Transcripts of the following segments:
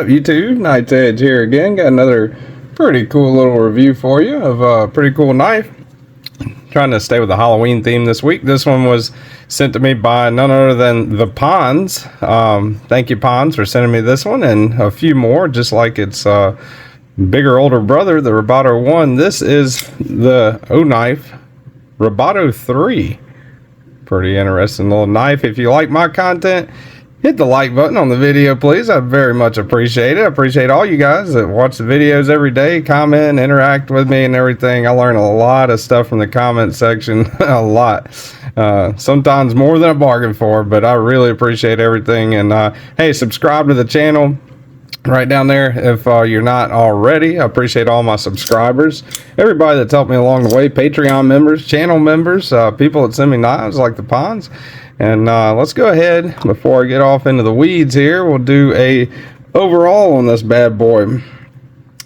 up, YouTube? Knight's Edge here again. Got another pretty cool little review for you of a pretty cool knife. Trying to stay with the Halloween theme this week. This one was sent to me by none other than the Ponds. Thank you, Ponds, for sending me this one and a few more, just like its bigger older brother, the Rubato 1. This is the Oknife Rubato 3. Pretty interesting little knife. If you like my content, hit the like button on the video, please. I very much appreciate it. I appreciate all you guys that watch the videos every day, comment, interact with me and everything. I learn a lot of stuff from the comment section. A lot. Sometimes more than I bargained for, but I really appreciate everything. And hey, subscribe to the channel right down there if you're not already. I appreciate all my subscribers, everybody that's helped me along the way, Patreon members, channel members, people that send me knives like the Ponds. And let's go ahead, before I get off into the weeds here, we'll do a overall on this bad boy.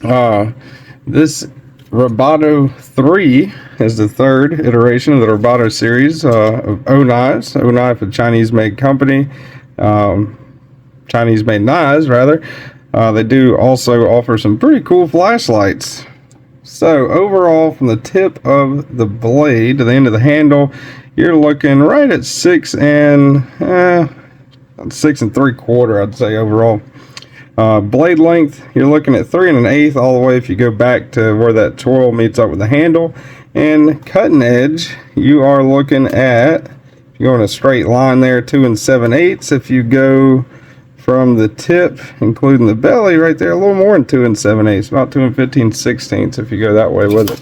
This Rubato 3 is the third iteration of the Rubato series of Oknives. Oknife, a Chinese-made company, Chinese-made knives, rather. They do also offer some pretty cool flashlights. So overall, from the tip of the blade to the end of the handle, you're looking right at 6 and 3/4, I'd say overall. Blade length, you're looking at 3 1/8 all the way if you go back to where that twirl meets up with the handle. And cutting edge, you are looking at, if you go in a straight line there, 2 7/8. If you go from the tip, including the belly right there, a little more than 2 7/8, about 2 15/16 if you go that way with it.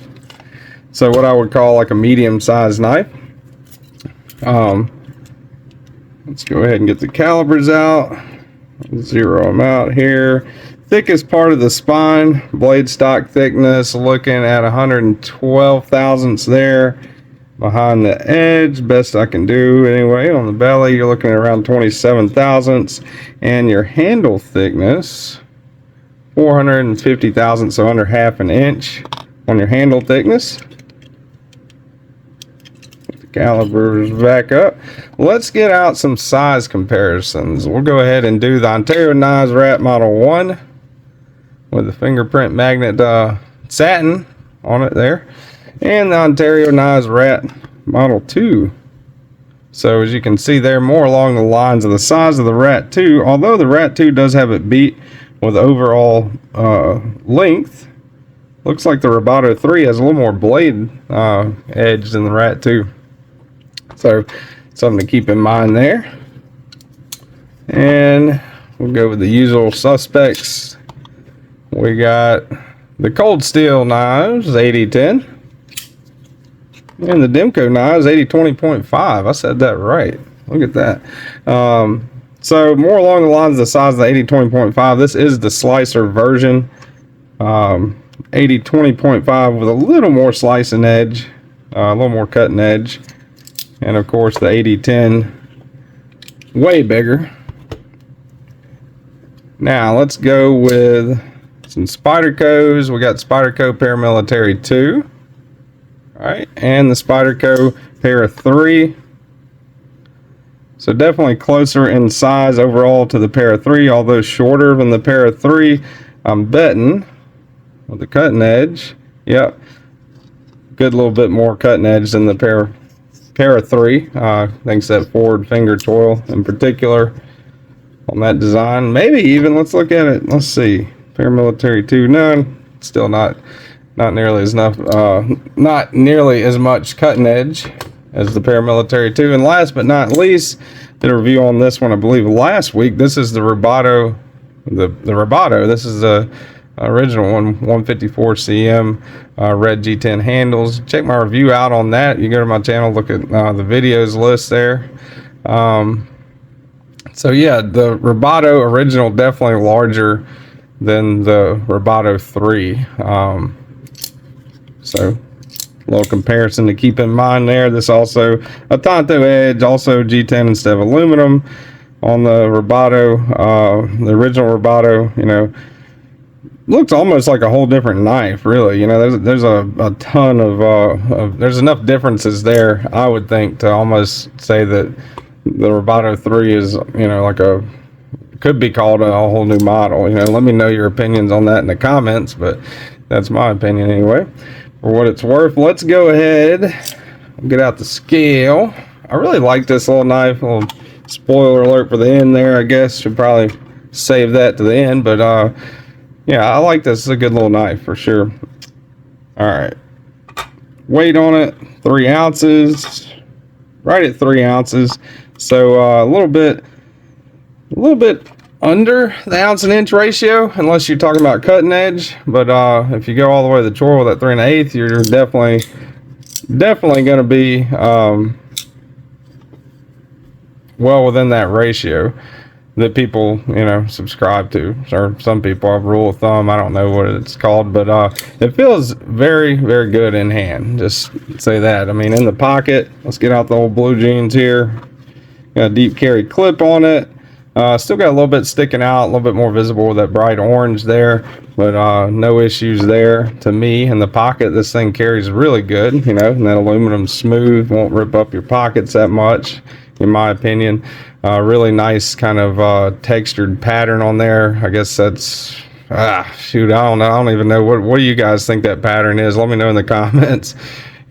So what I would call like a medium-sized knife. Let's go ahead and get the calibers out, zero them out here. Thickest part of the spine, blade stock thickness, looking at 112 thousandths there. Behind the edge, best I can do anyway, on the belly you're looking at around 27 thousandths, and your handle thickness 450 thousandths, so under half an inch on your handle thickness. Get the calibers back up. Let's get out some size comparisons. We'll go ahead and do the Ontario Knives Rat Model 1 with the fingerprint magnet satin on it there, and the Ontario Knives Rat Model 2. So as you can see, they're more along the lines of the size of the Rat 2, although the Rat 2 does have it beat with overall length. Looks like the Rubato 3 has a little more blade edge than the Rat 2. So something to keep in mind there. And we'll go with the usual suspects. We got the Cold Steel knives, 8010. And the Demko knives, 80-20.5. I said that right. Look at that. So more along the lines of the size of the 80-20.5. This is the slicer version. 80-20.5 with a little more slicing edge, a little more cutting edge. And of course the 8010, way bigger. Now let's go with some Spydercos. We got Spyderco Paramilitary 2. Alright, and the Spyderco Para 3. So definitely closer in size overall to the Para 3, although shorter than the Para 3. I'm betting with the cutting edge. Yep, good little bit more cutting edge than the Para 3. Thanks to that forward finger twirl in particular on that design. Maybe even, let's look at it. Let's see, Paramilitary 2. No, still not nearly as enough, not nearly as much cutting edge as the Paramilitary 2. And last but not least, did a review on this one I believe last week. This is the Rubato, the Rubato. This is the original one, 154 cm red G10 handles. Check my review out on that. You go to my channel, look at the videos list there. So yeah, the Rubato original definitely larger than the Rubato 3. So a little comparison to keep in mind there. This also a Tonto edge, also G10 instead of aluminum on the Rubato. The original Rubato, you know, looks almost like a whole different knife, really. You know, there's a ton of there's enough differences there, I would think, to almost say that the Rubato 3 is, you know, like a could be called a whole new model. You know, let me know your opinions on that in the comments, but that's my opinion anyway. For what it's worth, let's go ahead and get out the scale. I really like this little knife. A little spoiler alert for the end there, I guess. Should probably save that to the end, but yeah, I like this. It's a good little knife for sure. All right, weight on it, 3 ounces, right at 3 ounces. So a little bit under the ounce and inch ratio, unless you're talking about cutting edge. But if you go all the way to the choil with that 3 1/8, you're definitely going to be well within that ratio that people, you know, subscribe to, or some people have rule of thumb. I don't know what it's called, but it feels very, very good in hand. Just say that. I mean, in the pocket, let's get out the old blue jeans here. Got a deep carry clip on it. Still got a little bit sticking out, a little bit more visible with that bright orange there, but no issues there to me. In the pocket, this thing carries really good, you know, and that aluminum's smooth, won't rip up your pockets that much, in my opinion. Really nice kind of textured pattern on there. I guess that's, shoot, I don't know. I don't even know. What do you guys think that pattern is? Let me know in the comments.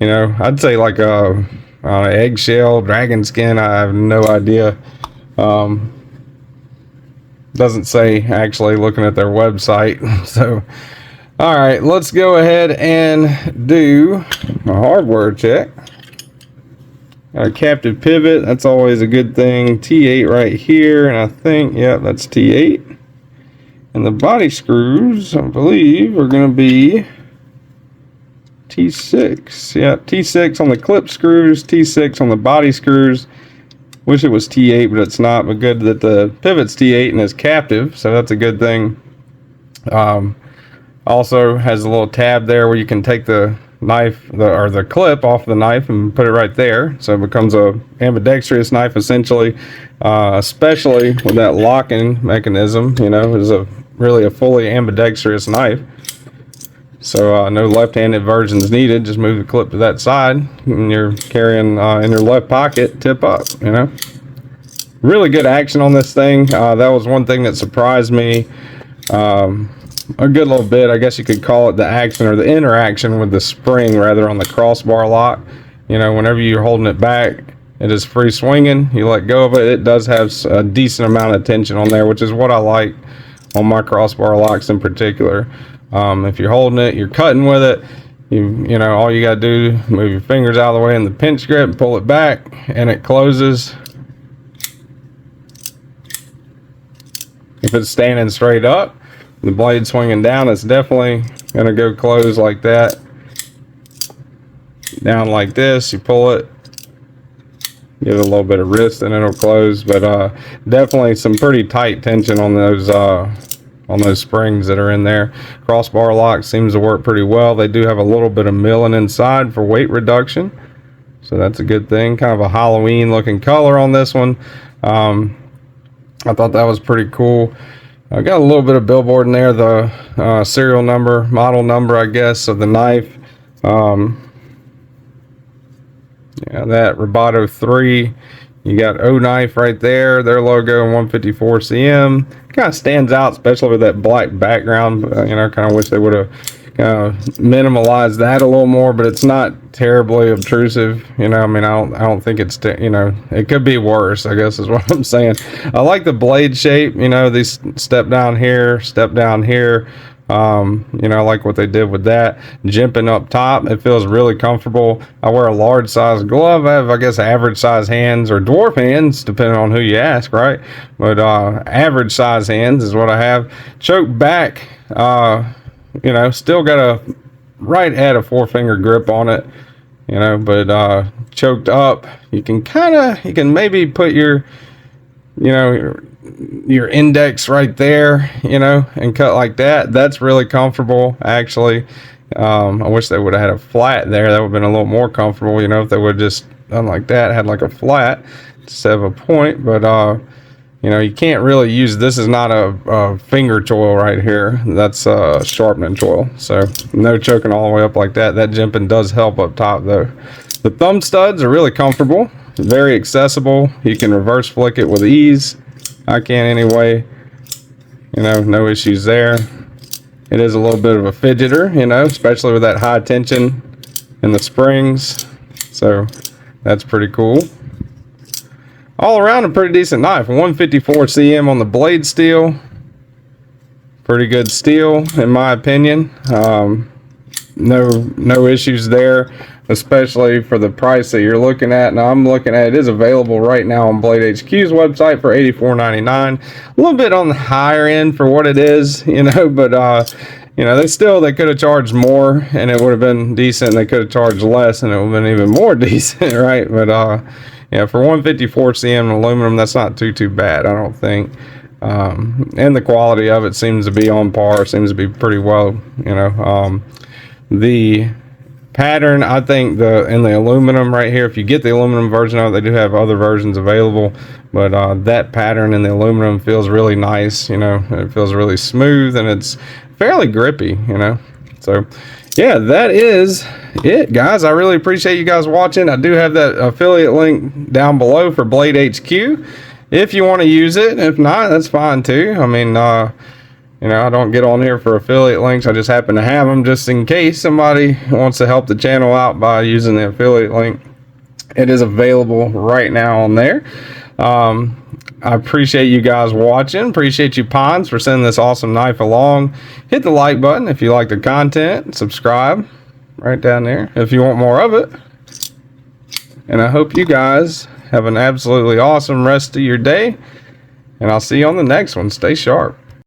You know, I'd say like a eggshell, dragon skin. I have no idea. Doesn't say actually looking at their website. So, all right, let's go ahead and do a hardware check. A captive pivot, that's always a good thing. T8 right here, and I think, yeah, that's T8. And the body screws, I believe, are going to be T6. Yeah, T6 on the clip screws, T6 on the body screws. Wish it was T8, but it's not. But good that the pivot's T8 and is captive, so that's a good thing. Also has a little tab there where you can take the knife or the clip off the knife and put it right there, so it becomes a ambidextrous knife essentially, especially with that locking mechanism. You know, is really a fully ambidextrous knife. So no left-handed versions needed. Just move the clip to that side and you're carrying in your left pocket, tip up. You know, really good action on this thing. That was one thing that surprised me a good little bit. I guess you could call it the action or the interaction with the spring rather on the crossbar lock. You know, whenever you're holding it back, it is free swinging. You let go of it, it does have a decent amount of tension on there, which is what I like on my crossbar locks in particular. If you're holding it, you're cutting with it, you know, all you gotta do, move your fingers out of the way in the pinch grip and pull it back, and it closes. If it's standing straight up, the blade swinging down, it's definitely gonna go close like that. Down like this, you pull it, give it a little bit of wrist and it'll close. But definitely some pretty tight tension on those springs that are in there. Crossbar lock seems to work pretty well. They do have a little bit of milling inside for weight reduction, so that's a good thing. Kind of a Halloween looking color on this one. I thought that was pretty cool. I got a little bit of billboard in there, the serial number, model number, I guess, of the knife. Yeah, that Rubato 3. You got Oknife right there, their logo, 154 cm. Kind of stands out, especially with that black background. You know, kind of wish they would have kind of minimalized that a little more, but it's not terribly obtrusive. You know, I mean, I don't think it's, you know, it could be worse, I guess is what I'm saying. I like the blade shape. You know, these step down here, step down here. You know, I like what they did with that. Jimping up top, it feels really comfortable. I wear a large size glove. I have, I guess, average size hands or dwarf hands, depending on who you ask, right? But average size hands is what I have. Choke back, you know, still got a right at a 4-finger grip on it, you know, but choked up, you can maybe put your, you know, your index right there, you know, and cut like that. That's really comfortable, actually. I wish they would have had a flat there. That would have been a little more comfortable, you know, if they would have just done like that, had like a flat instead of a point. But you know, you can't really use, this is not a finger choil right here. That's a sharpening choil, so no choking all the way up like that. That jimping does help up top though. The thumb studs are really comfortable, very accessible. You can reverse flick it with ease. I can anyway. You know, no issues there. It is a little bit of a fidgeter, you know, especially with that high tension in the springs. So that's pretty cool. All around a pretty decent knife. 154 cm on the blade steel. Pretty good steel in my opinion. No issues there, especially for the price that you're looking at. Now I'm looking at, it is available right now on BladeHQ's website for $84.99. A little bit on the higher end for what it is, you know, but you know, they could have charged more and it would have been decent. They could have charged less and it would have been even more decent, right? But yeah, for 154 cm aluminum, that's not too bad, I don't think. And the quality of it seems to be on par, seems to be pretty well, you know. The pattern, I think in the aluminum right here, if you get the aluminum version of it, they do have other versions available, but that pattern in the aluminum feels really nice, you know. It feels really smooth and it's fairly grippy, you know. So yeah, that is it, guys. I really appreciate you guys watching. I do have that affiliate link down below for BladeHQ if you want to use it. If not, that's fine too. I mean, you know, I don't get on here for affiliate links. I just happen to have them just in case somebody wants to help the channel out by using the affiliate link. It is available right now on there. I appreciate you guys watching. Appreciate you, Pons, for sending this awesome knife along. Hit the like button if you like the content. Subscribe right down there if you want more of it. And I hope you guys have an absolutely awesome rest of your day. And I'll see you on the next one. Stay sharp.